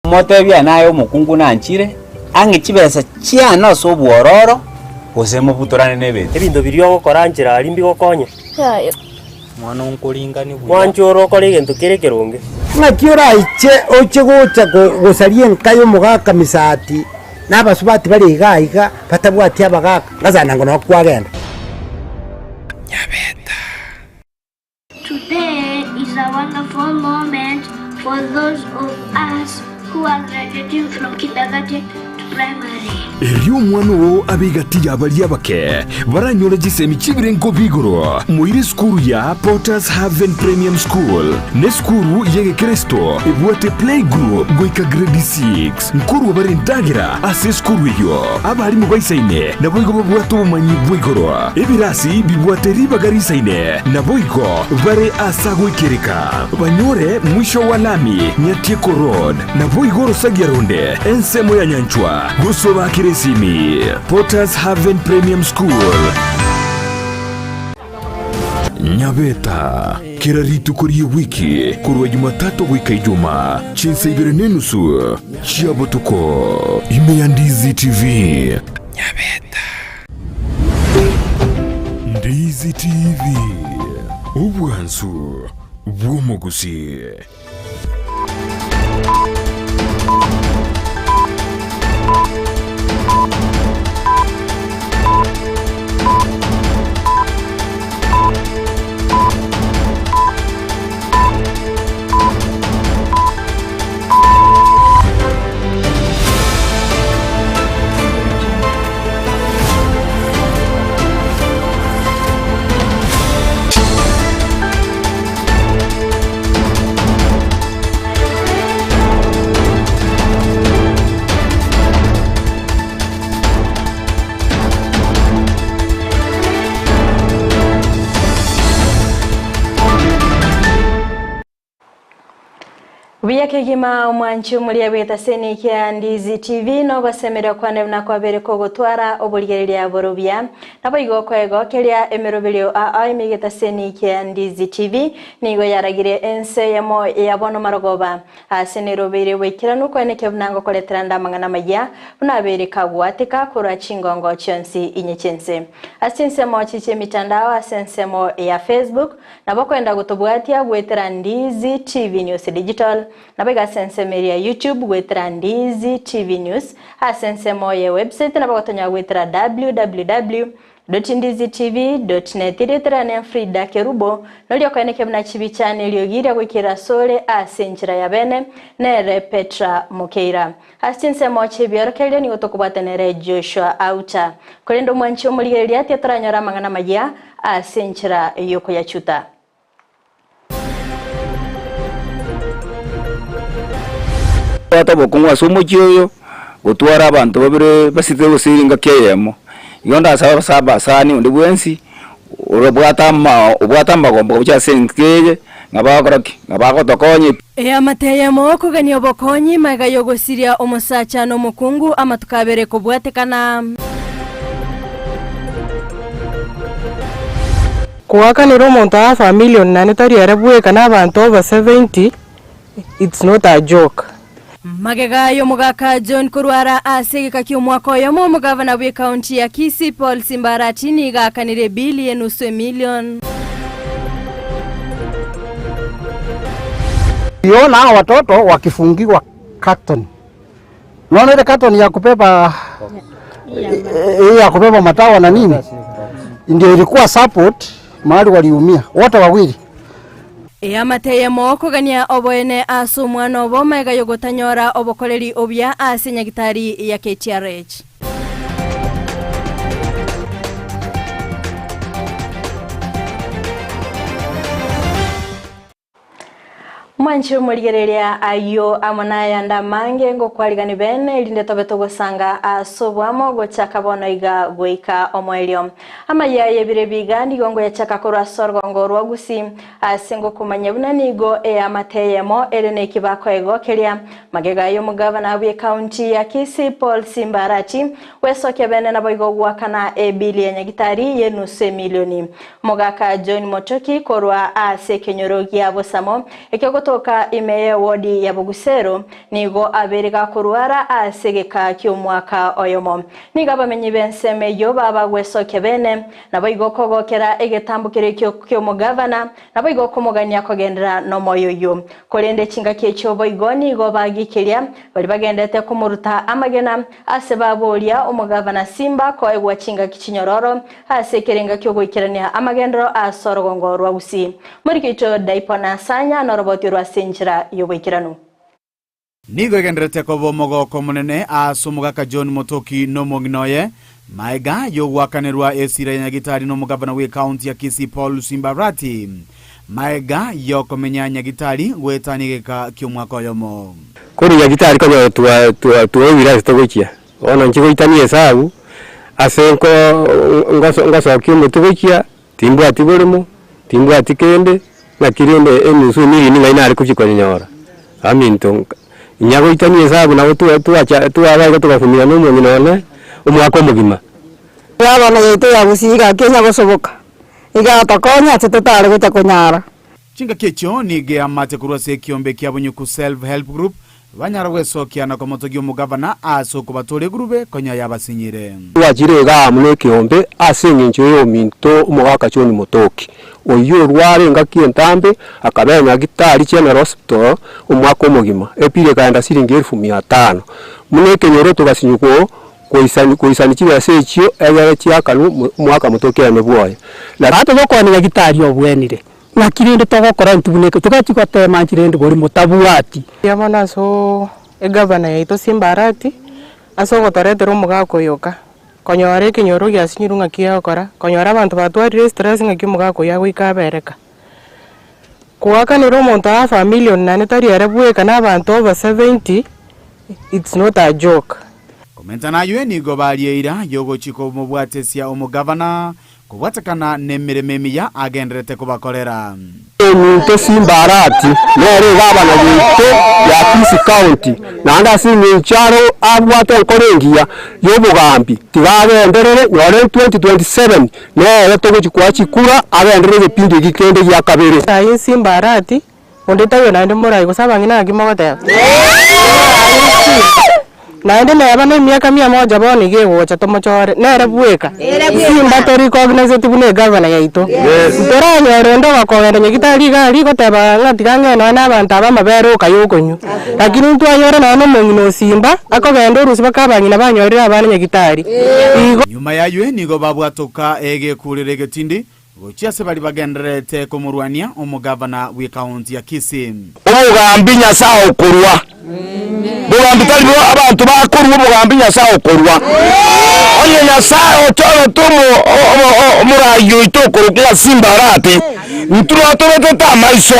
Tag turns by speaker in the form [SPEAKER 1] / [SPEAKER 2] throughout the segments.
[SPEAKER 1] Motebia nayo mukungu nanchire ange chibesa chiana so bwororo osemo butorane nebete
[SPEAKER 2] ebintu biriyo gukora njira ari mbi gukonye
[SPEAKER 3] yayo
[SPEAKER 1] mwana onkoringani bwa
[SPEAKER 2] mwanjoro kore gento kirekeronge
[SPEAKER 4] ngakiora iche oche gocha gosarie nkayo mugaka misati nabasubati bari gaiga batabwati abagaka ngazana ngo nakwagenda
[SPEAKER 1] nyabeta.
[SPEAKER 5] Today is a wonderful moment for those of us who are graduating from kindergarten to primary.
[SPEAKER 6] Elio mwano abigati abali abake baranyora gisemi kibirengo bigoro muire skuru ya Porters Haven Premium School ne skuru yege Kristo ebwate play group goika grade 6 nkuru barindagira ase skuru yo abari mu bayisaine na boigo babwato bumanyi bwigoro ebirasi bibwate ribagari saine na boigo bare asago ikereka banyore mwisho wa lami Nyatieko Road na boigo rosagiaronde ensemo ya nyanchwa gusoba Kirisimi Porters Haven Premium School Nyabeta kiraritu kuri wiki kurwa Jumatatu wiki Ijumaa chinsa 2:30 chiabotuko ime Ndizi TV Nyabeta Ndizi TV ubwansu bw'Gusii.
[SPEAKER 3] Kigima mwanchu mulia beta seni kia Ndizi TV no basemera kwane na kwabere ko gutwara obulgereria borobia nabo igo kwego kelia emerobelio a imigeta seni kia Ndizi TV nigo yaragire ENSA yabono marogoba asenerobere wekiranu kwene kebnango koletranda mangana maya unabere kagwatika kura chingongo chonsi inyechense asinsemo chiche mitandao asensemo ya Facebook nabo kwenda gutobwatia gwetera Ndizi TV News Digital nabega sensemeri ya YouTube gwetera Ndizi TV News asensemo ya website nabagotonya gwetera www.ndizitv.net iretera ne FRIDAH KERUBO nolyo kweneke mna chibi channel yogira gwikira sole asenchira ya bene nere Petra Mokeira asensemo chibyorokelyo ni gotokubatenere Joshua AUTA kolendo mwancho muligereria ati toranyora mangana magia asenchira yoko ya chuta
[SPEAKER 1] Ata bokungwa somo chiyo gutwara abantu babire basite gusiringa KEYEMO yonda saba sani undi bwensi ubwatamba gombo bucha senkeje ngabagotokonye
[SPEAKER 3] AMAYIA kugani obokonyi magayo gosiria omusacha no mukungu amatukabere kubwatekana
[SPEAKER 7] kuwakanira omuntu afa million nane tari arabweka n'abantu over 70 it's not a joke.
[SPEAKER 3] Magegayo mugaka John Kurwara asegeka ky'omwaka oyomo mugavana we county ya Kisii Paul Simbarati nigakanire bili nusu million.
[SPEAKER 4] Yona watoto wakifungiwa carton. Unaona ile carton ya kubeba matawa na nini? Ndio ilikuwa support mahali waliumia wote wawili.
[SPEAKER 3] AMAYIA kugania oboene asu mwana obo mega yogotanyora obokoleri obya asenyagitari ya KTRH. Mwanchu muligereria ayo amonaya ndamange ngo kwaligani bene ilinde tobeto gosanga asobwamo gochaka bono iga goika omwelio AMAYIA yebire bigandi gongo yachaka korwa sorgo ngorwa Gusii asengo kumanya bunanigo AMAYIA elene kibako ego kelia magegayo mugavana we county ya Kisii Paul Simbarati wesoke bene na boigo gwakana ebili ya nyagitari ye nusu milioni mugaka John Motoki korwa ase kenyorogi abosamo ekyo gotoka imeye wodi ya Bugusero nigo aberega kurwara asegeka ky'omwaka oyomo niga bamenyi benseme yo baba gwesoke bene nabo igokogokera egetambukire ky'omugavana nabo igokomugania kogendera no moyoyo kolende kinga ky'ekyobo igoni go bagikiria bali bagendete kumuruta amagena asebabolia omugavana Simba ko egwa kinga kicinyororo asekerenga ky'ogoikirania amagendero asorogongo rwa Gusii muri kicho daipona sanya no roboti rwa senjira yoboikirano
[SPEAKER 8] nigo igenderete kobo mogoko munene asumugaka John Motoki no monginoye maiga yogwakanirwa esira ya Nyagitari no mugavana we county ya Kisii Paul Simbarati maiga yokomenya Nyagitari gwetanigeka ky'omwaka oyomo
[SPEAKER 9] kuri Nyagitari ko tuwira stogokia ona nchiko itanie sabu asenko ngaso ky'umutugokia timbu atiboremo timbu atikende na kirende enusu ni ngaina ari kuchikonyora aminto nyago itanie sabu na tuwaga tukafumira no mwenone umwako mugima
[SPEAKER 10] yabana yeto ya Gusii Kenya gosoboka igatakonya atetare gotakonyara
[SPEAKER 8] chinga kecho nige amate kurwase kiombe kyabunyu self help group banyara wesokia na komotogi umugavana asoko batore groupe konya yabasinyire
[SPEAKER 9] wajire ga mune kiombe asingincho yo minto umwaka choni Motoki oyo rware ngakientambe akabenya Nyagitari General Hospital umwaka mugima epire kaenda siringi 1500 mune kenyoro tugasinyuko kuisanikiwa secho egere chiakalu mwaka Motoki nebwoya la hata gokoni Nyagitari obwenire na kirinde togokora ntubuneke tugatikote manchirende gori mutabuati
[SPEAKER 7] yamana so egavana yaito Simbarati asogotoretera omugako yoka konyore kinyoro gyasinyirunga kiyakora konyora abantu batwarire stress nga ky'omugako yagwikabereka kuwakanira omonto afa million nane tari erebweka n'abantu over 70 it's not a joke
[SPEAKER 8] komenta nayo nigo balieira yogochiko mubwatesia omugavana kubwatakana nemirememiya agenderete kubakolera
[SPEAKER 9] omuntu Simbarati nere gabana bito ya Kisii County nanda sincharo abwate korengia yobugambi tigagenderere nyore 2027 nere togochikwa chikura agenderere gipindi gikende gya kabere
[SPEAKER 7] sai Simbarati ondetayo nande morai gusaba ngina gimogote naende neba na miaka 100 boni gewocha tomochore nere bweka Simba to recognize tibune governor yaito ntoranya rondo bakogenda Nyagitari gari goteba ngatigange na abantu abamabero kayokonyu lakini ntwanyore na no mongino Simba akogenda rusi bakabanyina banyorera abana Nyagitari
[SPEAKER 8] nyuma yayo nigo babwatoka ege kurire getindi gochiase bali bagenderete kumurwania omugavana we county ya Kisii
[SPEAKER 1] umugambi Nyasaye okurwa bugambi tali abantu bakurwa umugambi Nyasaye okurwa onye Nyasaye otoro tumu omurayo itokurukira Simbarati nturo tobeta maiso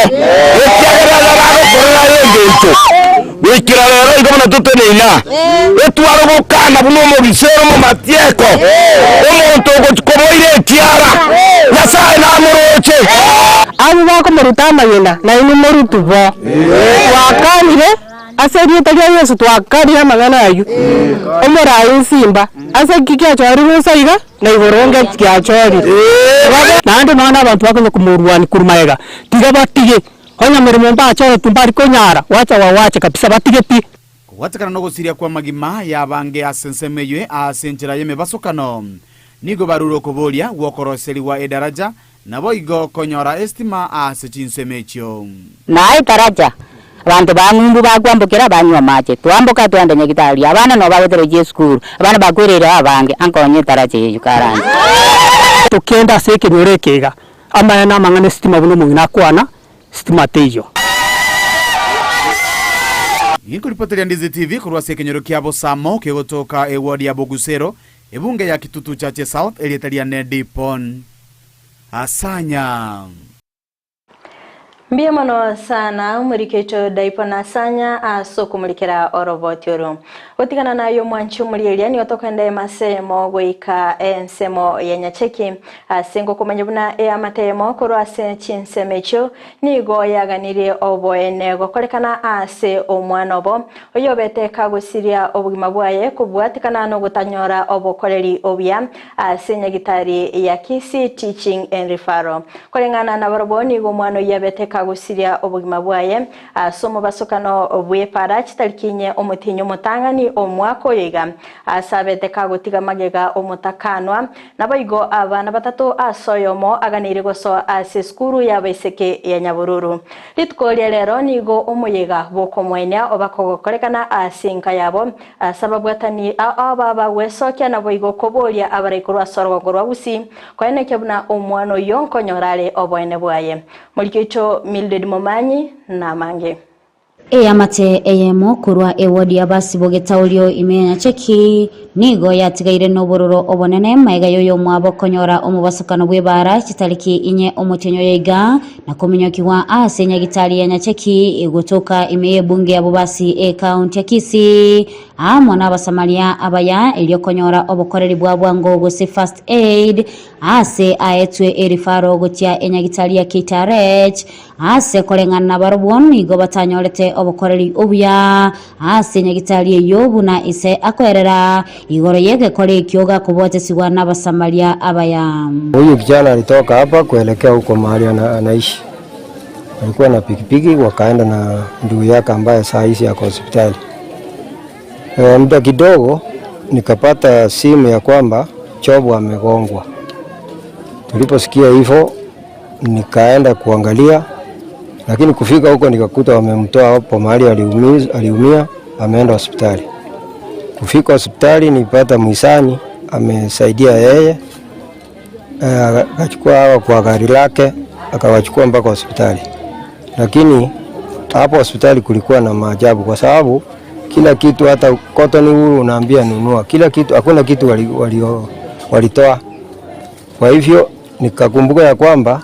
[SPEAKER 1] ekyagera bagokorera yengento wikira rero igomana tuteneina etwaro gukana buno mu bisero mu matieko omuntu gokoboire tiara Nyasaye namuroche
[SPEAKER 7] abo bakomuruta amagena na ini murutubo wakanire aseri tali Yesu twakari amagana ayu omorayi Simba asekikya chari rusaiga na iboronge kyachori nande nana abantu bakonye kumurwani kurumaega tiga batige honya mirimo mbacho tumbari konyara wacha kabisa batige pi
[SPEAKER 8] watakana no gusiria kwa magima yabange asensemeyo asenjira yeme basokano nigo baruro kubolia wokoroseli wa edaraja nabo igo konyora estima asechinsemecho
[SPEAKER 11] nae taraja abantu bangundu bakwambukira banywa mache twambuka twanda Nyagitari abana no bagotero je school abana bakwerera abange ankonye taraje yukaranje
[SPEAKER 9] tukenda seke nyorekega amaya na mangane stima buno mungina kwana stima teyo
[SPEAKER 8] Yiko ripoteria Ndizi TV kurwa sekenyoro kyabo samo kegotoka eward ya Bugusero ebunge ya Kitutu Chache South elietalia Nedipon asanya
[SPEAKER 3] Mbia mano sana murikecho daipona sanya asokumulikira orobotoro otikana nayo mwanchu mulielia ni otokende masemo goika ensemo ya Nyacheki asengo kumanyabuna amatemo koro asenchinsemecho nigo yaganire oboene gokolekana ase omwanobo oyobete kagusiria obugima bwaye kubwatikana no gutanyora obokoleri obya ase Nyagitari ya Kisii Teaching and Referral kolengana na baroboni go mwano yabete kagusiria obugima bwaye asomo basokano bwe FRIDAH tarikinye omutinyo mutangani omwako yiga asabete kagutiga magega omutakanwa nabaigo abana batatu asoyomo aganire goso ase skuru ya baiseke ya Nyabururu litkolia lero nigo omuyiga bokomwenya obakogokorekana asinka yabo sababu atani aba wesokia nabaigo kobolia abarekurwa sorogorwa Gusii kwene kebuna omwano yonko nyorale obwene bwaye mulikicho Mildred Momanyi na mange
[SPEAKER 12] amate EYEMO kurwa ewodi ya basi bogetaulio imenya cheki nigo yatigaire nobororo obonene maiga yoyo mwabo konyora omubasakano bwebara kitaliki inye omutenyo yiga na kominyokiwa asenya gitali ya nyacheki egotoka imeye bunge ya bobasi county ya Kisii mwana abasamalia abaya elio konyora obokoreri bwabwango gose first aid ase aetwe erifaro gotia enyagitali ya KTRH ase kolengana barobon nigo batanyolete obokoreri obuya ase nyagitali yobu na ise akwerera igoro yege kole kioga kubote siwa na basamalia abaya.
[SPEAKER 13] Huyu kijana alitoka hapa kuelekea huko mahali anaishi. Alikuwa na pikipiki wakaenda na ndugu yake ambaye saa hizi yako hospitali. Muda kidogo nikapata simu ya kwamba Chobo amegongwa. Tuliposikia hivyo nikaenda kuangalia, lakini kufika huko nikakuta wamemtoa hapo mahali aliumia ameenda hospitali. Kufika hospitali nipata mwisani amesaidia yeye, akachukua kwa gari lake akawachukua mpaka hospitali. Lakini hapo hospitali kulikuwa na maajabu kwa sababu kila kitu, hata cotton wool unaambia nunua, kila kitu, hakuna kitu walitoa. Kwa hivyo nikakumbuka ya kwamba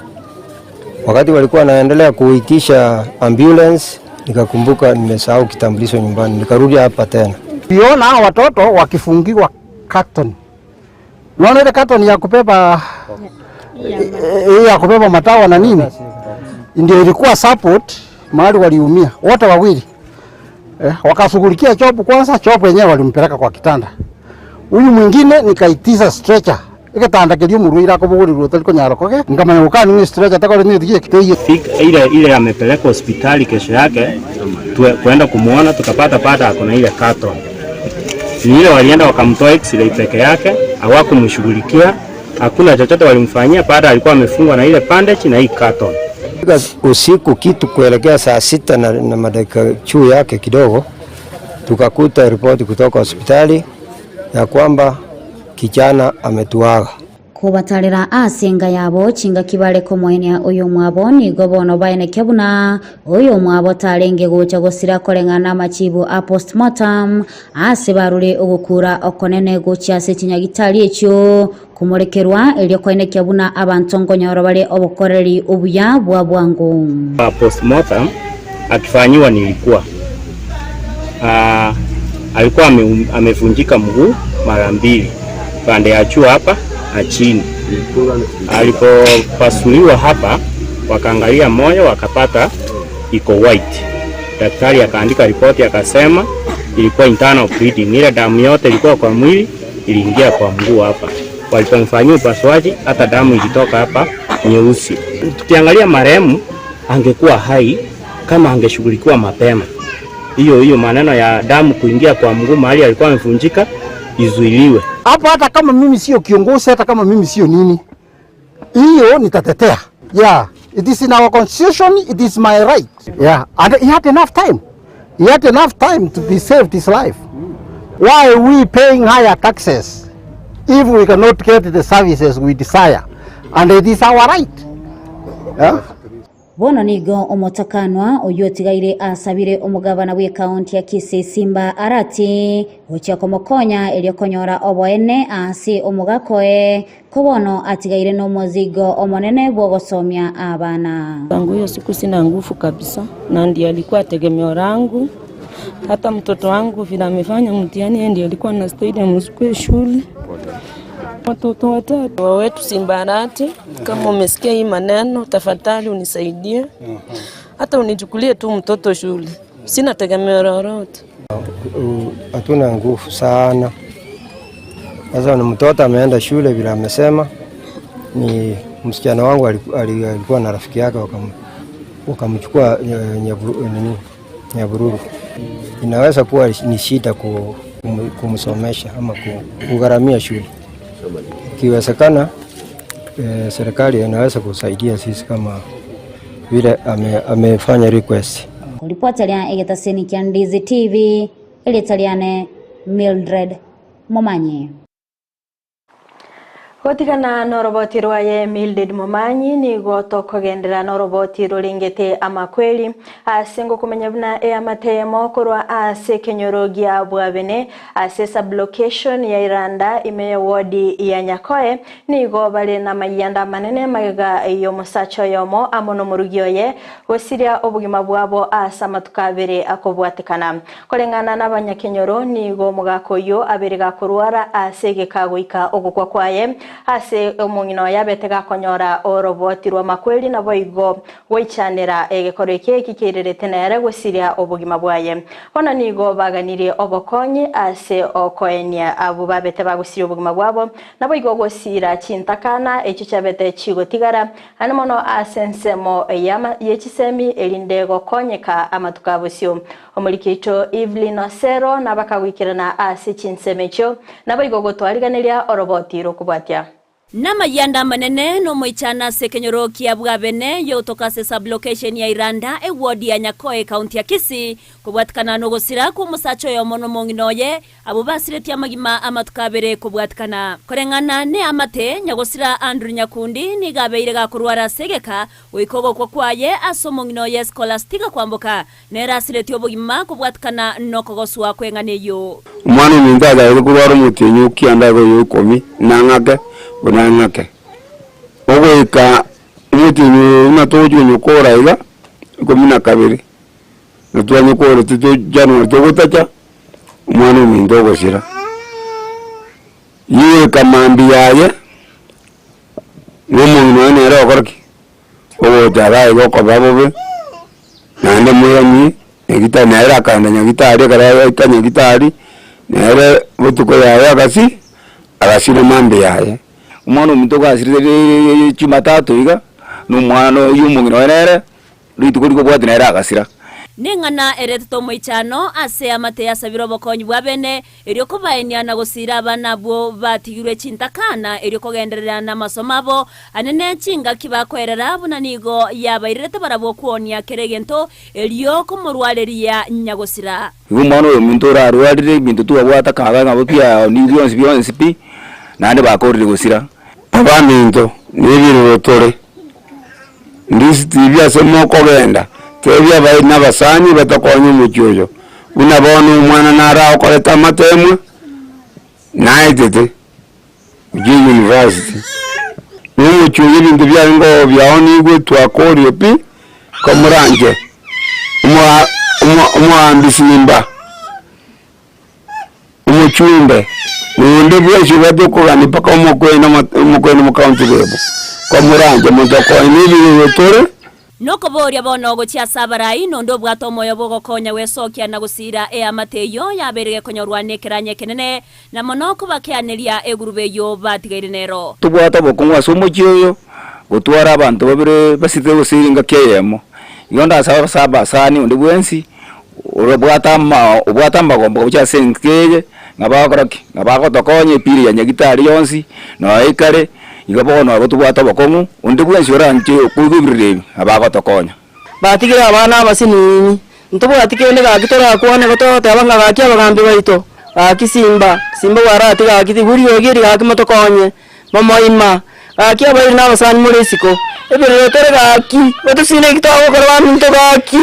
[SPEAKER 13] wakati walikuwa wanaendelea kuitisha ambulance, nikakumbuka nimesahau kitambulisho nyumbani, nikarudi hapa tena.
[SPEAKER 4] Niona watoto wakifungiwa carton. Unaona ile carton ya kubeba matawa na nini? Ndio ilikuwa support mahali waliumia wote wawili. Wakashughulikia Chobo kwanza, Chobo yenyewe walimpeleka kwa kitanda. Huyu mwingine nikaitiza stretcher. Ikatanda kelio muruira ko buguri rutali ko nyarokoge. Ngamanya ukani ni stretcher takole ni dikie kiteye.
[SPEAKER 2] Ile amepeleka hospitali kesho yake kwenda kumuona, tukapata akona ile carton. Ni ile walienda wakamtoa x-ray peke yake, hawakumshughulikia, hakuna chochote walimfanyia, baada alikuwa amefungwa na ile bandage na hii carton.
[SPEAKER 13] Usiku kitu kuelekea saa 6 na madakika juu yake kidogo, tukakuta ripoti kutoka hospitali ya kwamba kijana ametuaga.
[SPEAKER 12] Kubatarira asenga yabo chinga kibale ko mwene uyu mwabo ni gobono baine kebuna uyu mwabo talenge gocha gosira kolengana machibu a postmortem ase barure ogukura okonene gocha se chinyagitali echo kumurekerwa elyo koine kebuna abantongo nyoro bale obokoreri obuya bwabwango.
[SPEAKER 2] Postmortem akifanywa nilikuwa alikuwa amevunjika mguu mara mbili, pande ya juu hapa na chini. Alipopasuliwa hapa wakaangalia moyo wakapata iko white. Daktari akaandika ripoti akasema ilikuwa internal bleeding, ile damu yote ilikuwa kwa mwili iliingia kwa mguu hapa. Walipomfanyia upasuaji hata damu ilitoka hapa nyeusi. Tukiangalia marehemu angekuwa hai kama angeshughulikiwa mapema. Hiyo maneno ya damu kuingia kwa mguu mahali alikuwa amevunjika izuiliwe.
[SPEAKER 4] Hapo hata kama mimi sio kiongozi, hata kama mimi sio nini, hiyo nitatetea. Yeah, it is in our constitution, it is my right. Yeah, and he had enough time. He had enough time to be saved his life. Why are we paying higher taxes if we cannot get the services we desire? And it is our right. Yeah.
[SPEAKER 12] Bono nigo omotakanwa oyotigaire asabire omugabana we county ya Kisii Simba arati ucha komokonya eliokonyora oboene asi omugakoe kobono atigaire no mozigo omonene bwogosomya abana.
[SPEAKER 14] Tangu hiyo siku sina nguvu kabisa, na ndiye alikuwa tegemeo langu. Hata mtoto wangu vile amefanya mtihani ndiye alikuwa na stadium msikwe shule. Watoto watatu wetu Simbarati, kama umesikia hii maneno tafadhali unisaidie. Hata unichukulie tu mtoto shule. Sina tegemeo lolote.
[SPEAKER 13] Hatuna nguvu sana. Sasa ni mtoto ameenda shule bila amesema. Ni msichana wangu alikuwa na rafiki yake wakamchukua Nyahururu. Inaweza kuwa ni shida kumsomesha ama kugharamia shule. Ikiwezekana serikali inaweza kusaidia sisi kama vile amefanya request.
[SPEAKER 12] Kulipotela egetaseni kia Ndizi TV elitaliane Mildred Momanyi.
[SPEAKER 3] Gotigana noroboti rwaye Mildred Momanyi ni goto kogendera noroboti rulingete amakweli asengo kumenya buna AMAYIA korwa ase kenyorogia bwabene ase sublocation ya Iranda ime wodi ya Nyakoe ni go bale na mayanda manene magega yo musacho yomo amono murugioye gosiria obugima bwabo asa matukabere akobwatekana kolengana n'abanyakenyoro ni go mugakoyo abere gakorwara ase gekagoika ogokwa kwaye ase omungino yabetega konyora oroboti rwa makweli na boigo goichanira egekoreke kikirerete nere gosiria obugima bwaye ona nigo baganirie obokonyi ase okoenia abo babete bagosiria obugima bwabo na boigo gosira chintakana echo chabete chigotigara anomono asensemo yechisemi elinde gokonyeka amatukabosio omulikito Evelyn Osero na bakagwikirana ase chinsemecho na boigo gotwariganiria oroboti rokubwatia
[SPEAKER 15] Namayanda manene no moichana sekenyoro kia bwabene yo tokase sublocation ya Iranda wodi ya Nyakoe county ya Kisii kubwatikana no gosira ku musacho yo mono monginoye abo basiretia magima amatukabere kubwatikana korengana ne amate nyagosira Andrew Nyakundi ni gabeire gakurwara segeka wikogo kwa kwaye asomonginoye scholastica kwamboka nera siretio bugima kubwatikana no kogoswa kwenganeyo
[SPEAKER 1] umwana mindaga yokurwara mutinyu kiandago yokomi nangake unangake ogwika mutinyu natoju nyukora iga komina kabiri natwa nyukora tito January togutacha umwana mindogo shira yiwe kamambi yaye ngomongino nera okorki obo jaga igo kobabobe nande muyani egita nera kanda nyagitari kara ikanya gitari nera butuko yaye agashira mambi yaye umwana umitoga asirire Jumatatu iga n'umwana y'umungino nere rituko riko bwati nera agasira
[SPEAKER 15] ningana ereto moichano ase amate asabiro bokonyi bwabene eryo kobaenia na gosira abana bwo batigirwe chintakana eryo kogenderera na masomabo anene chinga kibakwerera buna nigo yabairete barabo kuonia keregento eryo komurwaleria nyagosira
[SPEAKER 1] umwana uyo mintora arwarire bintu tuwa bwata kaga ngabo pia ni byonse pi nande bakorire gosira abaminto nibiro tore Ndizi TV asemo kogenda tebya bai nabasanyi batakonye mucyoyo unabona umwana nara okoleta matemwe naitete uji university umucyoyo bintu bya ngo byaoni gwe twakoriye pi komuranje umuambisimba umuchumbe Nde bwesho badokogani paka umukwena mu county lebo kwa muranje mutoko inili yotore
[SPEAKER 15] noko boria bonogo chia sabarai nondo bwato moyo bogo konya wesokia na gusira AMAYIA yaberege konyorwa nekeranye kenene na monoko bakianeria egurube yo batigaire nero
[SPEAKER 1] tubwata bokongwa somo cyoyo gutwara abantu babire basite gusiringa KERUBO yonda saba sani undi bwensi ubwata magombo cha senkeje ngabakotokonye piri ya nyagitari yonsi no ikare igabono abotubwata bokongu undi bwensi oranje kugubirire abakotokonya
[SPEAKER 10] batigira abana abasinini ntubwatikende gakitora kuone gotote abanga gakia bagambi baito akisimba simba warati gakiti buri ogiri gakimotokonye momoima gakia bari nabasani muresiko ebere tere gaki otusine kitawo korwa minto gaki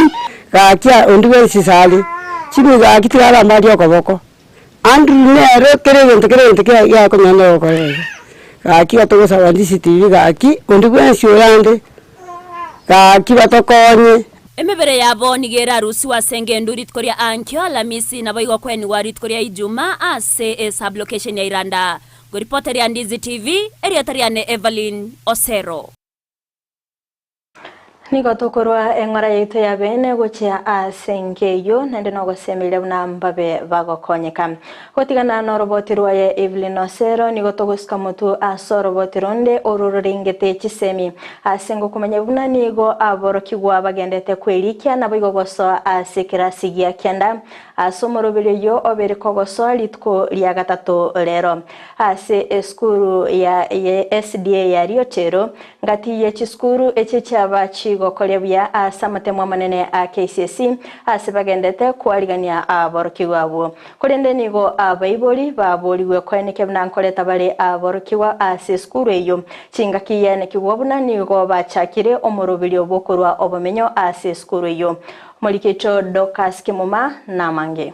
[SPEAKER 10] gakia undi bwensi sali chibi gakiti ala mali okoboko Andrew nere kerente ya konyana okore gaki atogosa Ndizi TV gaki undi bwensi orande gaki batokonye
[SPEAKER 15] emebere yabo nigera rusi wasengendo ritkoria ankyo Alamisi na boigo kweni wa ritkoria Ijuma ase sublocation ya Iranda go reporter ya Ndizi TV eriatariane Evelyn Osero
[SPEAKER 3] Nigo tokorwa engora yaitu ya bene gochia asengeyo nende no gosemile na mbabe bagokonyeka gotigana no roboti rwaye Evelyn Osero nigo togosika mutu aso roboti ronde oruringete chisemi asengo kumenya buna nigo aborokigwa bagendete kwerikia na bigo goso asekera sigia kenda asomorobele yo obere kogoso litko lya gatatu lero ase eskuru ya SDA ya Riotero ngati ye chiskuru eche chabachi gokolebya asamatemo manene a KCC asebagendete kwaligania aborokigwa abo kolende nigo abaiboli baboliwe kweneke bnankoleta bale aborokigwa ase skuru eyo chingakiye nekigwabuna nigo bachakire omorobili obokorwa obomenyo ase skuru eyo Molikecho Dokas Kimuma namange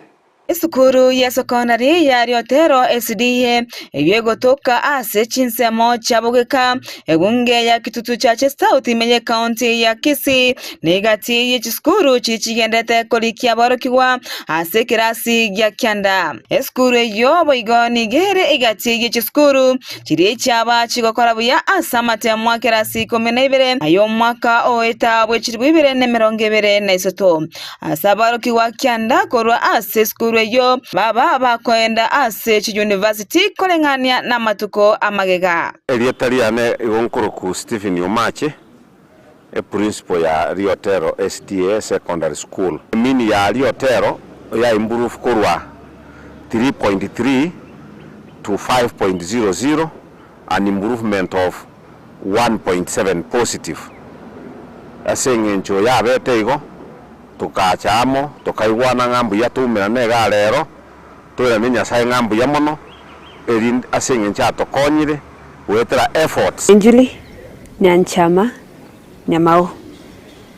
[SPEAKER 16] Esukuru ya sekondari ya Riotero SDA eyegotoka ase chinsemo chabogeka egunge ya kitutu cha South Imenye County ya Kisii negati yechikuru chichigendete kolikia borokiwa ase kirasi ya kyanda eskuru yo boigoni gere igati yechikuru chiri chaba chigokora buya asamate mwa kirasi 12 ayo mwaka oeta bwechiribire nemerongebere naisoto asabarokiwa kyanda korwa ase skuru yo baba bakwenda ase chi university kolengania na matuko amagega
[SPEAKER 17] Elietariane igonkoroku Stephen Omache principal ya Riotero SDA Secondary School mini ya Riotero ya improve korwa 3.3 to 5.00 an improvement of 1.7 positive asengencho ya betego tukachamo tukaigwana ngambu ya tumira nega rero twira ninya sai ngambu ya mono eri asengencha tokonyire wetera efforts
[SPEAKER 18] injili nyanchama nyamao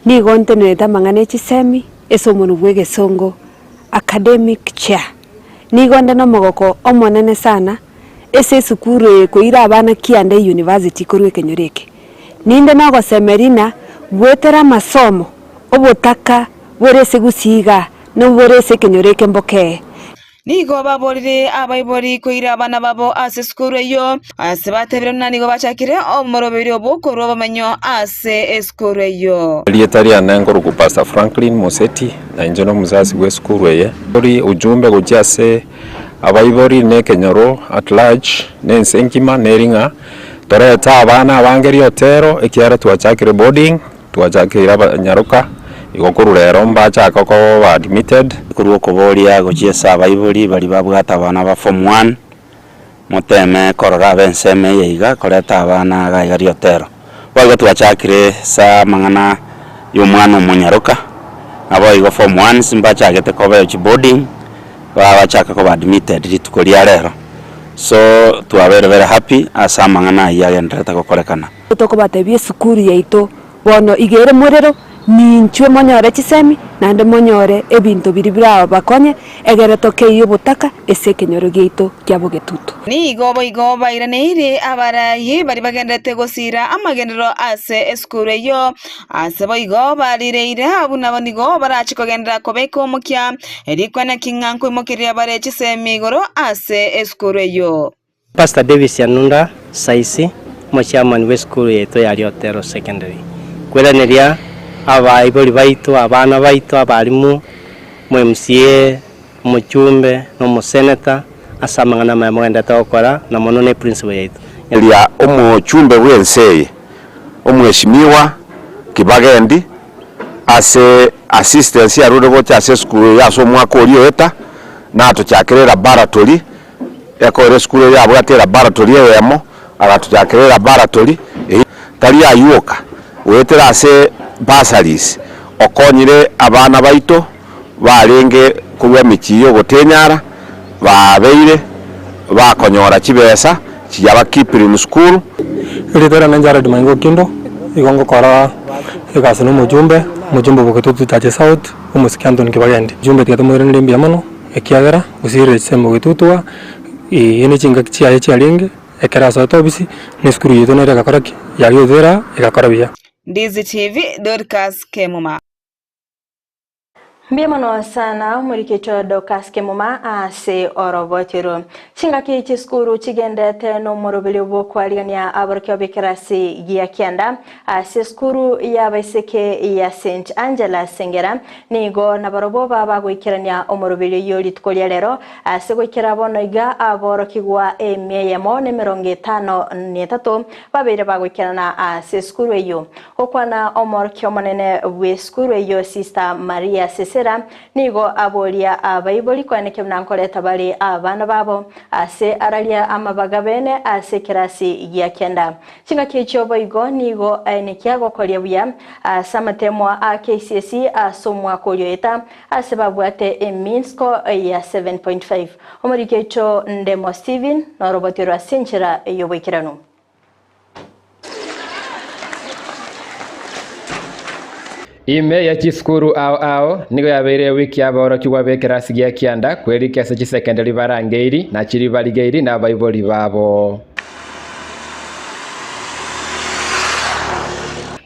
[SPEAKER 18] ni gonte neta mangane chisemi esomunu bwege songo academic chair ni gonde no mogoko omonene sana ese sukuru koira abana kiande university korwe kenyoreke ninde nago semerina bwetera masomo obotaka borese gusiga no borese kenyoreke mboke
[SPEAKER 16] nigo babolire abaibori koira abana babo ase skuru yo ase batebere nanigo bachakire omoroberi obokoro bamenyo ase skuru yo
[SPEAKER 19] Lietaria nangoro ku Pastor Franklin Moseti na injono muzazi we skuru ye ori ujumbe gujase abaibori ne kenyoro at large ne senkima neringa toreta abana abangeri otero ekiara twachakire boarding twachakira nyaruka igokuru rero mbachaka ko admitted
[SPEAKER 20] kuri okoboria gochiesa abaibori bali babwata abana ba form 1 moteme korora benseme yiga koreta abana ga Riotero bago twachakire sa mangana y'umwana umunyaruka abo igo form 1 simbachagete ko bayo boarding bachaka ko admitted litukoria rero so tuabere very happy asa mangana yagendeta kokorekana
[SPEAKER 18] toko batebie sukuru yaito bono igere murero ninchwe monyore chisemi nande monyore ebinto biribira bakonye egere toke yobotaka ese kenyoro gito kyabo getutu
[SPEAKER 16] ni igo bairanire abarayi bari bagendete gosira amagendero ase skuru yo ase boigo barireire abuna bonigo barachikogendera kobeko mukya erikwana kinganko Mokeira bare chisemi goro ase skuru yo
[SPEAKER 21] Pastor Davis Yanunda saisi mo chairman we skuru yeto ya Riotero Secondary kweleneria abaibori baito abana baito abarimu mu MCA muchumbe no mu senator asamangana mamwenda tokora na monone principal yaito
[SPEAKER 17] elia omuchumbe wenseye omweshimiwa Kibagendi ase assistance ya rudo gocha ase school ya so mwaka oli eta na tuchakire laboratory yakore school ya bwate laboratory EYEMO agatuchakire laboratory tali ayuka wetera ase basalis okonyire abana baito barenge kuwa michiyo gotenyara babeire bakonyora chibesa chiyaba kipiri mu school
[SPEAKER 9] Lietera nanjara dumango kindo igongo kora igase no mujumbe boketutu tache South umusikanto Kibagendi jumbe tyatumure ndimbi amano ekiagera usire sembo getutwa ene chinga chiaye chialinge ekera soto bisi ne skuru yeto nere gakoraki yari odera egakora bia
[SPEAKER 16] Ndizi TV Dorcas Kemuma
[SPEAKER 3] Mbiyamano sana murikecho dokaske muma ase orobotiro. Chingaki chiskuru chigendete no morobili bokwaligania abarkyo bekerasi giakianda ase skuru ya baiseke ya St Angela Sengera nigo nabarobo baba gwikirania omorobili yoli tkolia lero ase gwikira bono iga aborokigwa EYEMO ne 53 babere bagwikirana ase skuru eyo okwana omorkyo monene we skuru eyo Sister Maria nigo abolia abayiboli kwaneke mnankoleta bali abana babo ase aralia amabaga bene ase kirasi ya kenda chinga kicho boigo nigo nekiago kolia buya samatemwa a KCSE asomwa kolyoeta ase babwate eminsko ya 7.5 omurikecho ndemo Steven no robotiro asinchira yobikirano.
[SPEAKER 5] Ime ya chiskuru ao nigo yabeire wiki aboro kiwa bekerasi gya kianda kweli kese chi secondary barangeiri na chiri baligeiri na baiboli babo.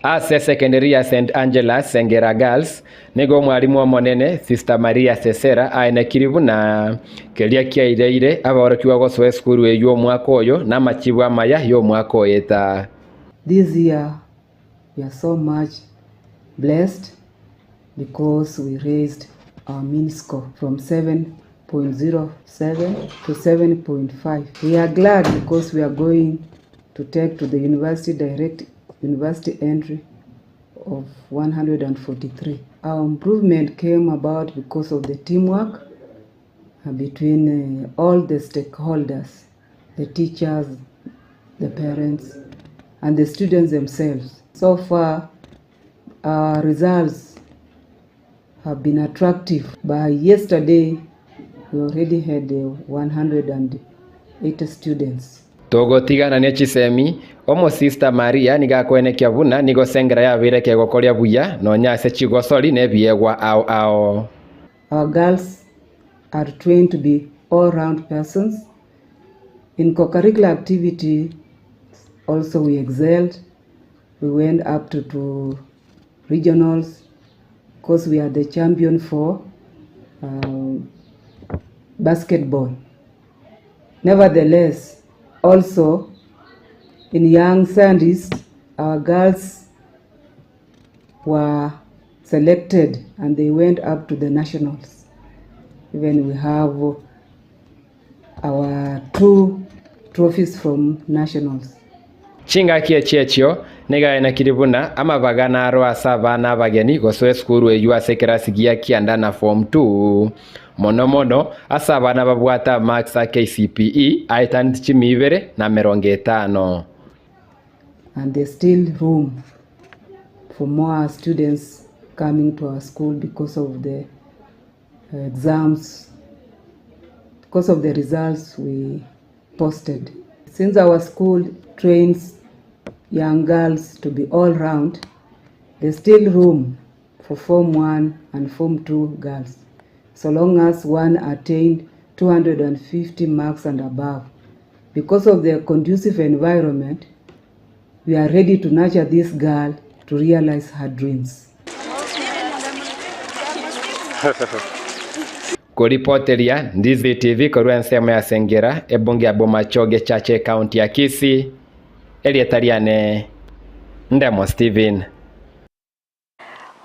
[SPEAKER 5] Ase secondary ya St Angela Sengera Girls nigo mwalimu wa monene Sister Maria Sesera aina kiribu na kelia kia ireire aboro kiwa goswe skuru eyo mwaka oyo na machibu amaya yo mwaka oyeta.
[SPEAKER 22] This year we are so much blessed because we raised our mean score from 7.07 to 7.5. We are glad because we are going to take to the direct university entry of 143. Our improvement came about because of the teamwork between all the stakeholders, the teachers, the parents, and the students themselves. So far, our results have been attractive. By yesterday, we already had 180 students.
[SPEAKER 5] Togo tigana ne chisemi, omo Sister Maria niga kwene kiavuna nigo sengera ya vire kego kolia buya no nyase chigosoli ne biegwa ao.
[SPEAKER 22] Our girls are trained to be all-round persons. In co-curricular activity, also we excelled. We went up to regionals because we are the champion for basketball. Nevertheless, also in young Sundays, our girls were selected and they went up to the nationals. Even we have our 2 trophies from nationals.
[SPEAKER 5] Chinga kie chechio nega ena kiribuna ama bagana ro asaba na bageni goswe skuru eyu asekera sigia kianda na form 2 mono asaba na babwata max KCPE aitanti chimibere na 50.
[SPEAKER 22] And there's still room for more students coming to our school because of the exams, because of the results we posted. Since our school trains young girls to be all round, there's still room for Form 1 and Form 2 girls, so long as one attained 250 marks and above. Because of the conducive environment, we are ready to nurture this girl to realize her dreams.
[SPEAKER 5] Kuripoteria Ndizi TV korwa nsema ya Sengera ebonge abomachoge chache county ya Kisii elietariane Ndemo Steven.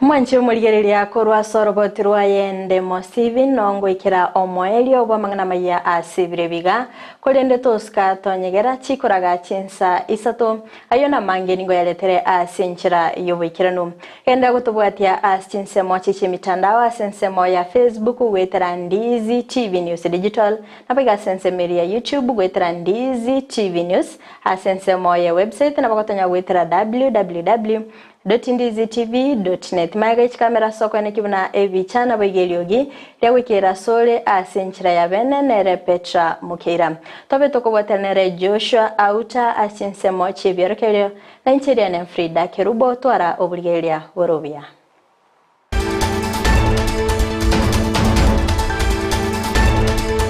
[SPEAKER 3] Mwanchi muligereria korwa sorobotirwa Ndemo Steven nongo ikira omoelio bwamangana maya asibirebiga kolende toska tonyegera chikoraga chinsa isato ayona mangeni ngo yaletere asinchira yobikiranu enda gutubwatia asinse mochi chimitandao asense ya Facebook gwetera Ndizi TV News Digital napiga sense media YouTube gwetera Ndizi TV News asense ya website nabakotonya gwetera www.ndizitv.net Maga kamera soko nekibuna evichana boigeliogi lewikira sole asenchira ya bene nere Petra Mokeira tobe tokobwatanere Joshua AUTA asense mochi byerekelyo na inchiriane FRIDAH KERUBO twara obuligelia worobia.